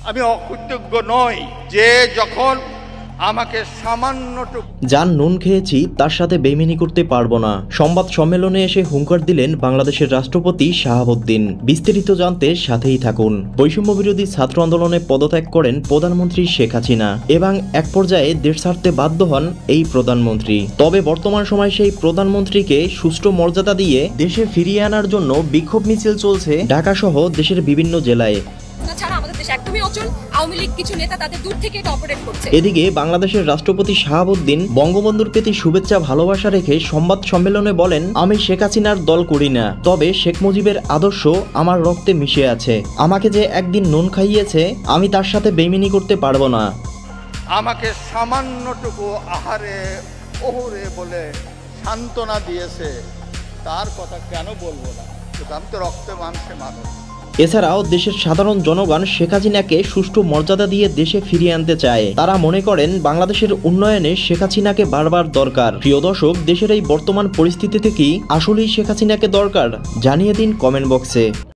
আমি অকৃতজ্ঞ নই যে যখন আমাকে সামান্যটুকু যার নুন খেয়েছি তার সাথে বেইমানি করতে পারবো না। সংবাদ সম্মেলনে এসে হুঙ্কার দিলেন বাংলাদেশের রাষ্ট্রপতি শাহাবুদ্দিন। বিস্তারিত জানতে সাথেই থাকুন। বৈষম্য বিরোধী ছাত্র আন্দোলনে পদত্যাগ করেন প্রধানমন্ত্রী শেখ হাসিনা এবং এক পর্যায়ে দেশ ছাড়তে বাধ্য হন এই প্রধানমন্ত্রী। তবে বর্তমান সময়ে সেই প্রধানমন্ত্রীকে সুষ্ঠু মর্যাদা দিয়ে দেশে ফিরিয়ে আনার জন্য বিক্ষোভ মিছিল চলছে ঢাকা সহ দেশের বিভিন্ন জেলায়। তাছাড়া আমাদের দেশ একদমই অচল। আওয়ামী লীগ কিছু নেতা তাদের দূর থেকে এটা অপারেট করছে। এদিকে বাংলাদেশের রাষ্ট্রপতি শাহাবুদ্দিন বঙ্গবন্ধুর প্রতি শুভেচ্ছা ভালোবাসা রেখে সংবাদ সম্মেলনে বলেন, আমি শেখ হাসিনার দল করি না, তবে শেখ মুজিবের আদর্শ আমার রক্তে মিশে আছে। আমাকে যে একদিন নুন খাইয়েছে আমি তার সাথে বেইমানি করতে পারবো না। আমাকে সামান্যটুকু আহারে ওহরে বলে সান্ত্বনা দিয়েছে, তার কথা কেন বলবো না? কিন্তু আমি তো রক্তে মাংসে মানুষ। এছাড়াও দেশের সাধারণ জনগণ শেখ হাসিনাকে সুষ্ঠু মর্যাদা দিয়ে দেশে ফিরিয়ে আনতে চায়। তারা মনে করেন বাংলাদেশের উন্নয়নে শেখ হাসিনাকে বারবার দরকার। প্রিয় দর্শক, দেশের এই বর্তমান পরিস্থিতি থেকেই আসলেই শেখ হাসিনাকে দরকার? জানিয়ে দিন কমেন্ট বক্সে।